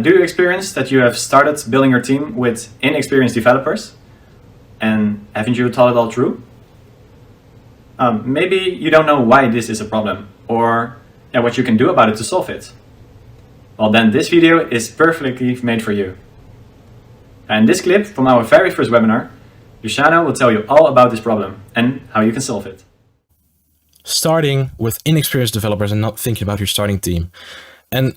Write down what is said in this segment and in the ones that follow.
Do you experience that you have started building your team with inexperienced developers? And haven't you thought it all through? Maybe you don't know why this is a problem, or what you can do about it to solve it. Well, then this video is perfectly made for you. And this clip from our very first webinar, Luciano will tell you all about this problem and how you can solve it. Starting with inexperienced developers and not thinking about your starting team. And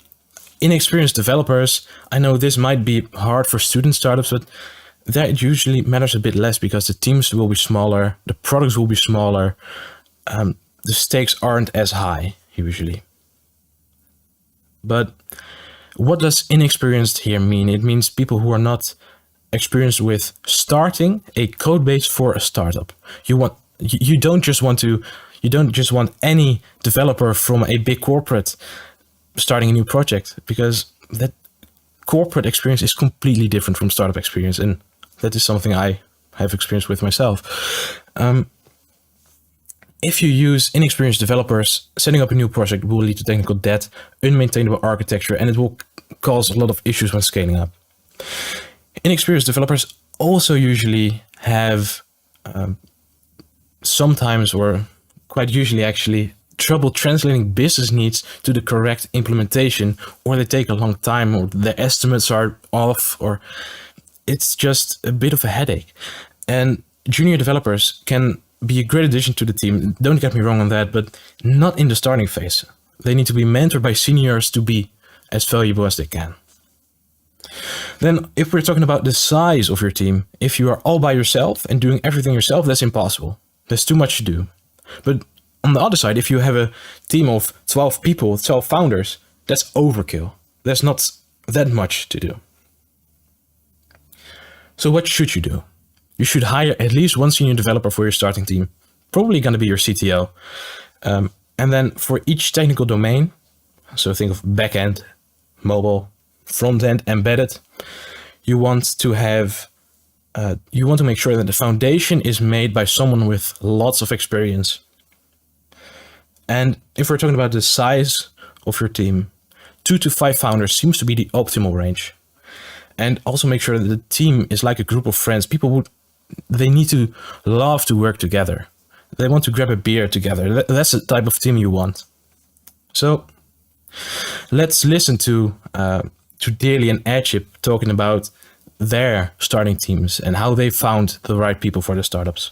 inexperienced developers, I know this might be hard for student startups, but that usually matters a bit less because the teams will be smaller, the products will be smaller, the stakes aren't as high usually. But what does inexperienced here mean? It means people who are not experienced with starting a code base for a startup. You don't just want any developer from a big corporate starting a new project, because that corporate experience is completely different from startup experience, and that is something I have experience with myself. If you use inexperienced developers, setting up a new project will lead to technical debt, unmaintainable architecture, and it will cause a lot of issues when scaling up. Inexperienced developers also usually have sometimes, or quite usually actually, trouble translating business needs to the correct implementation, or they take a long time, or the estimates are off, or it's just a bit of a headache. And junior developers can be a great addition to the team, don't get me wrong on that, but not in the starting phase. They need to be mentored by seniors to be as valuable as they can. Then if we're talking about the size of your team, if you are all by yourself and doing everything yourself, that's impossible. There's too much to do. But on the other side, if you have a team of 12 people, 12 founders, that's overkill. There's not that much to do. So what should you do? You should hire at least one senior developer for your starting team, probably going to be your CTO. And then for each technical domain, so think of backend, mobile, front-end, embedded, you want to make sure that the foundation is made by someone with lots of experience. And if we're talking about the size of your team, 2 to 5 founders seems to be the optimal range. And also make sure that the team is like a group of friends. They need to love to work together. They want to grab a beer together. That's the type of team you want. So let's listen to Daily and Airchip talking about their starting teams and how they found the right people for the startups.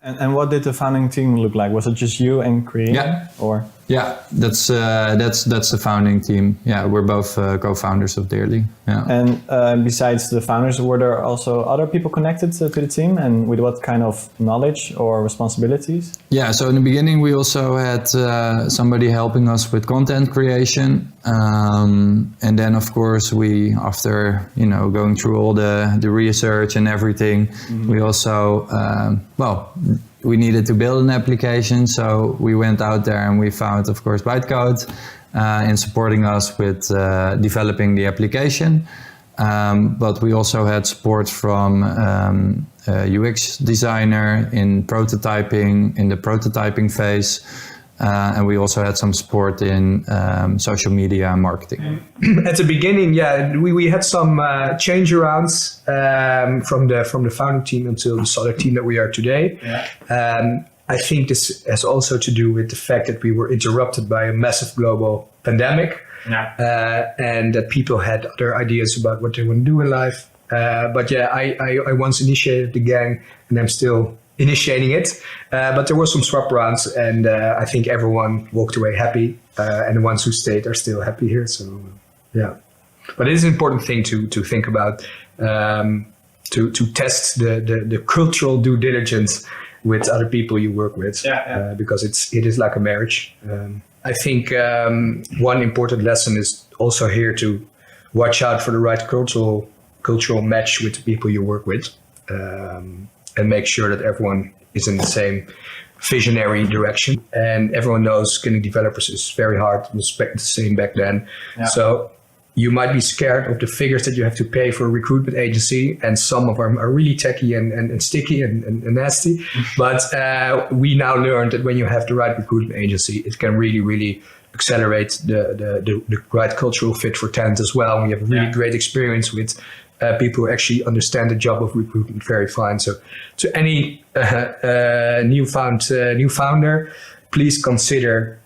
And what did the founding team look like? Was it just you and Korean? Yeah. Or? Yeah, that's the founding team. Yeah, we're both co-founders of Dearly. Yeah. And besides the founders, were there also other people connected to the team, and with what kind of knowledge or responsibilities? Yeah, so in the beginning we also had somebody helping us with content creation, and then of course after going through all the research and everything, we also we needed to build an application, so we went out there and we found, of course, Bytecode in supporting us with developing the application. But we also had support from a UX designer in the prototyping phase. And we also had some support in social media and marketing. At the beginning, we had some change arounds from the founding team until the solid team that we are today. Yeah. I think this has also to do with the fact that we were interrupted by a massive global pandemic, and that people had other ideas about what they want to do in life. I once initiated the gang, and I'm still initiating it, but there were some swap rounds, and I think everyone walked away happy, and the ones who stayed are still happy here. So but it is an important thing to think about, to test the cultural due diligence with other people you work with, because it is like a marriage. I think one important lesson is also here to watch out for the right cultural match with the people you work with. And make sure that everyone is in the same visionary direction. And everyone knows getting developers is very hard. It was the same back then. Yeah. So you might be scared of the figures that you have to pay for a recruitment agency, and some of them are really techy and sticky and nasty. But we now learned that when you have the right recruitment agency, it can really, really accelerate the right cultural fit for talent as well. And we have a really great experience with people who actually understand the job of recruitment very fine. So to any new founder, please consider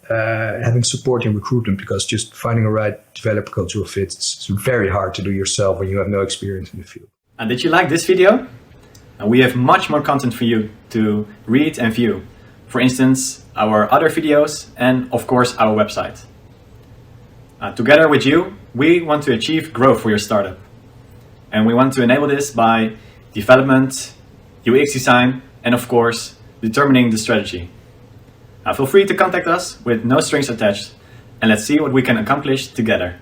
having support in recruitment, because just finding a right developer cultural fit is very hard to do yourself when you have no experience in the field. And did you like this video? We have much more content for you to read and view. For instance, our other videos and of course our website. Together with you, we want to achieve growth for your startup. And we want to enable this by development, UX design, and of course, determining the strategy. Feel free to contact us with no strings attached, and let's see what we can accomplish together.